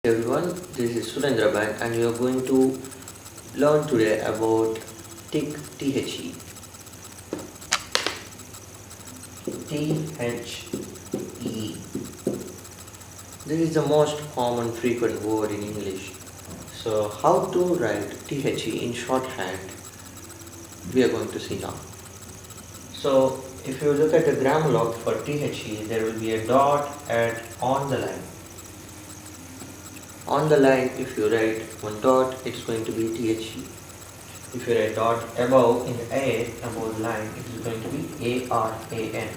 Everyone, this is BeN and we are going to learn today about THE. THE. This is the most common frequent word in English. So how to write THE in shorthand we are going to see now. So if you look at the grammar log for THE, there will be a dot on the line. On the line, if you write one dot, it's going to be THE. If you write dot above in the A, above the line, it is going to be ARAN.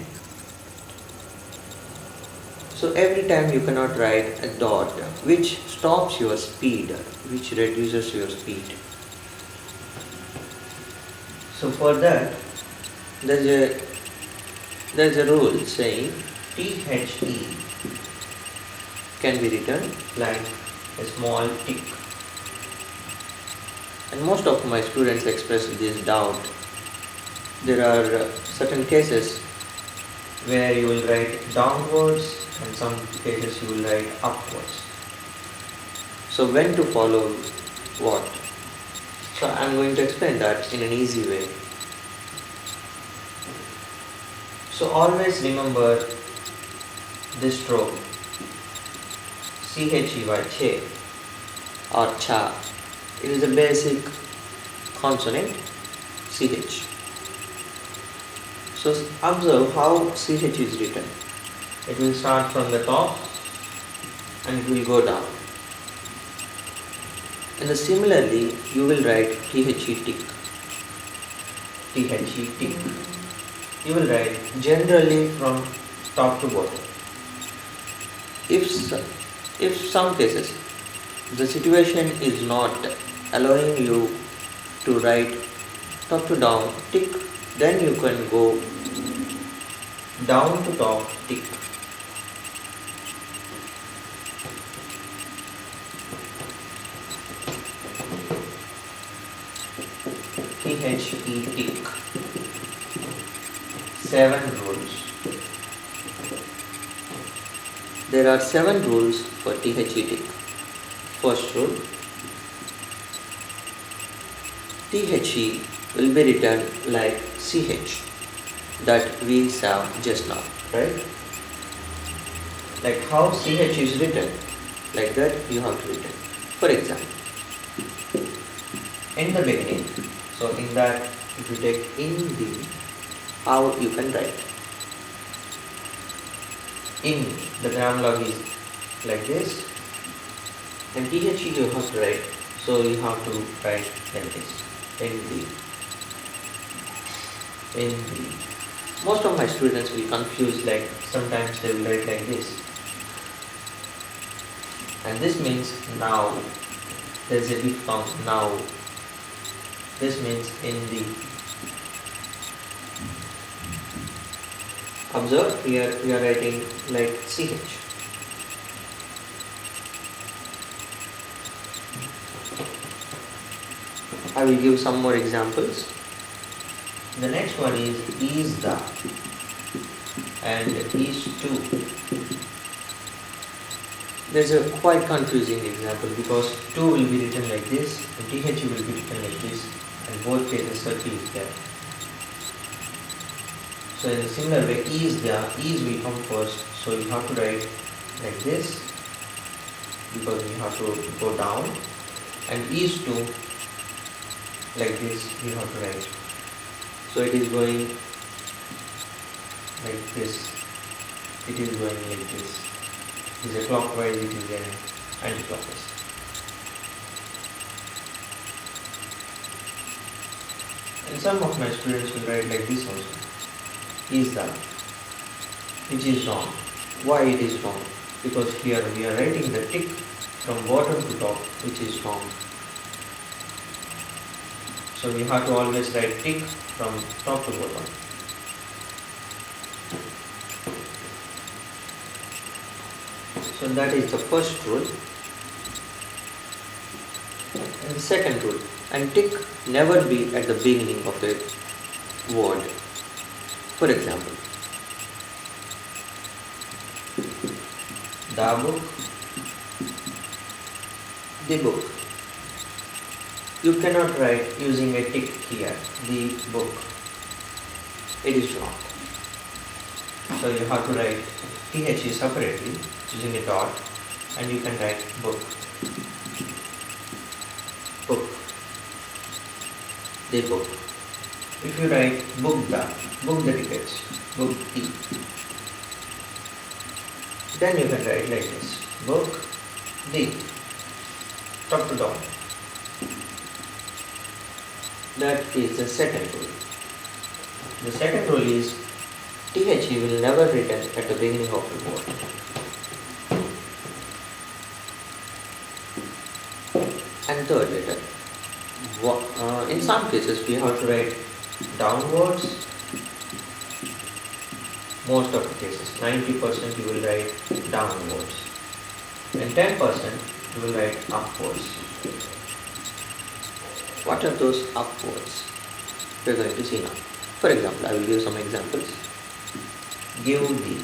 So every time you cannot write a dot which stops your speed, which reduces your speed. So for that, there's a rule saying THE can be written like a small tick. And most of my students express this doubt. There are certain cases where you will write downwards and some cases you will write upwards. So when to follow what? So I am going to explain that in an easy way. So always remember this stroke. CHEY, che or cha. It is a basic consonant, CH. So observe how CH is written. It will start from the top and it will go down. And similarly, you will write THE tick. THE tick. You will write generally from top to bottom. If some cases the situation is not allowing you to write top to down tick, then you can go down to top tick. THE tick. 7 rules. There are 7 rules for THE tick. First rule, THE will be written like CH that we saw just now, right? Like how CH is written, like that you have to write it. For example, in the beginning, so in that if you take in the, how you can write? In the grammar log is like this, and THE you have to write, so you have to write like this. In the. Most of my students will confuse, like sometimes they will write like this, and this means now. There is a big form now. This means in the. Observe here we are writing like CH. I will give some more examples. The next one is the and is to. There's a quite confusing example because to will be written like this and THE will be written like this, and both cases circle is there. So in a similar way, is will come first, so you have to write like this because you have to go down, and is to like this you have to write. So it is going like this. It is going like this. It is a clockwise, it is an anti-clockwise. And some of my students will write like this also. Is that, which is wrong. Why it is wrong? Because here we are writing the tick from bottom to top, which is wrong. So we have to always write tick from top to bottom. So that is the first rule. And the second rule, and tick never be at the beginning of the word. For example, the book the book. You cannot write using a tick here, the book. It is wrong. So you have to write THE separately using a dot, and you can write book. Book. The book. If you write book the tickets, book the. Then you can write like this, book the, top to down. That is the second rule. The second rule is THE will never written at the beginning of the word. And third letter. In some cases we have to write downwards. Most of the cases, 90% you will write downwards. And 10% you will write upwards. What are those upwards? We are going to see now. For example, I will give some examples. Give the.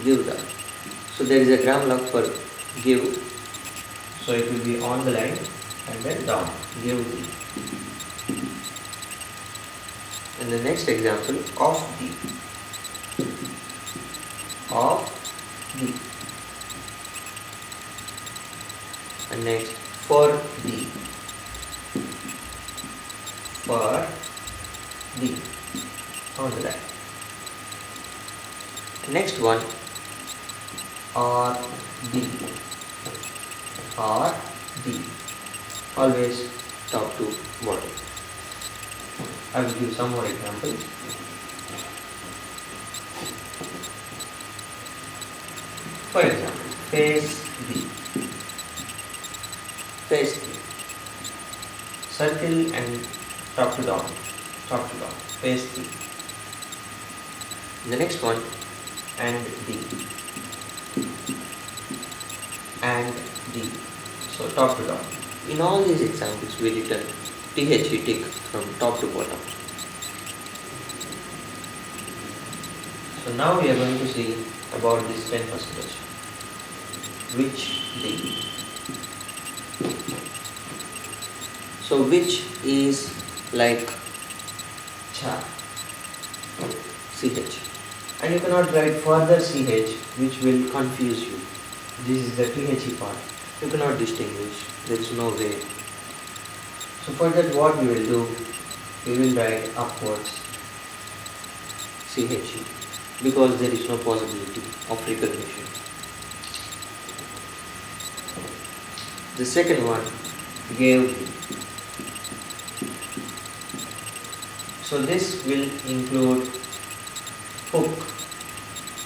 Give the. So there is a grammar log for give. So it will be on the line and then down. Give the. And the next example, of the. Of the. And next, for the. For the. On the line. Next one, or the. Or the. Always top to bottom. I will give some more examples. For example, face the. Face the. Circle and top to down. Top to down. Face the. The next one, and the. And the. So top to down. In all these examples, we written THE tick from top to bottom. So now we are going to see about this 10%. Which the. So which is like cha, CH. And you cannot write further CH which will confuse you. This is the THE part. You cannot distinguish. There is no way. So for that what we will do, we will write upwards CHE because there is no possibility of recognition. The second one, gave the. So this will include hook,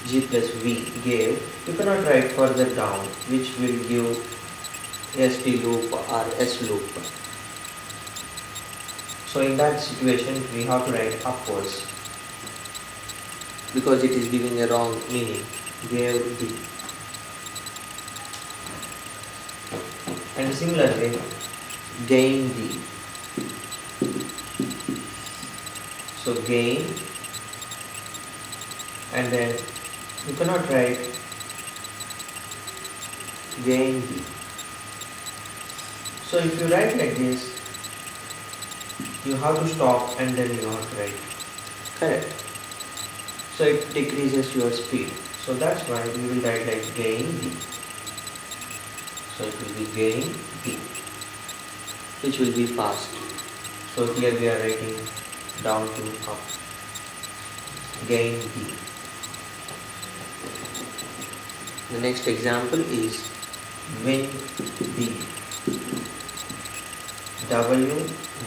G plus V, gave. You cannot write further down which will give ST loop or S loop. So in that situation we have to write upwards because it is giving a wrong meaning. Gave the. And similarly, gain the. So gain, and then you cannot write gain the. So if you write like this, you have to stop and then you have to write correct. So it decreases your speed. So that's why we will write like gain the. So it will be gain the, which will be fast. So here we are writing down to up. Gain the. The next example is win the. W,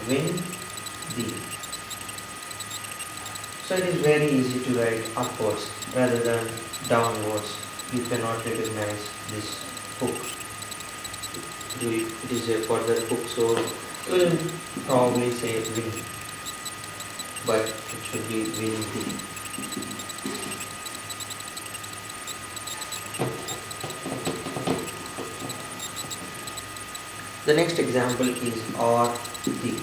win the. So it is very easy to write upwards rather than downwards. You cannot recognize this hook. It is a further hook, so we will probably say win, but it should be win the. The next example is or the.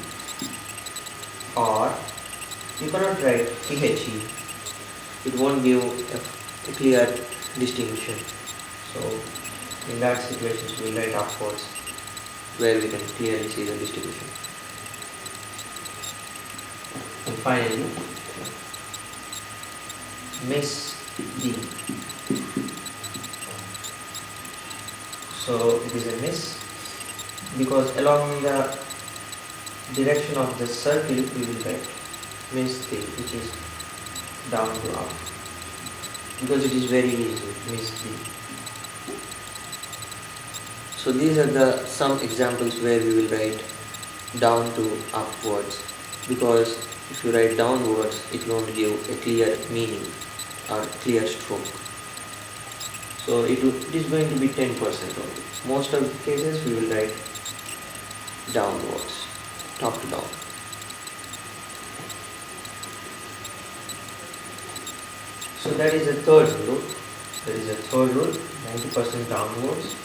Or you cannot write THE. It won't give a clear distinction. So In that situation, we will write upwards, where we can clearly see the distribution. And finally, miss D. So it is a miss because along the direction of the circle we will write miss D, which is down to up, because it is very easy, miss D. So these are the some examples where we will write down to upwards, because if you write downwards it won't give a clear meaning or clear stroke. So it is going to be 10% only. Most of the cases we will write downwards, top to down. So that is the third rule. That is the third rule, 90% downwards.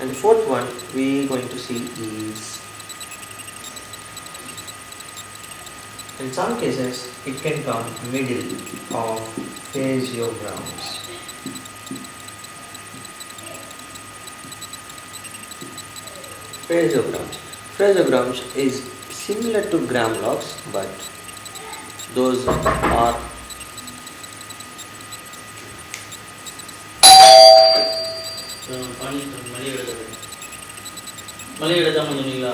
And the fourth one we are going to see is, in some cases it can come middle of phasograms. Phasograms is similar to gram logs, but those are மணி எடுத்தா சொன்னீங்களா?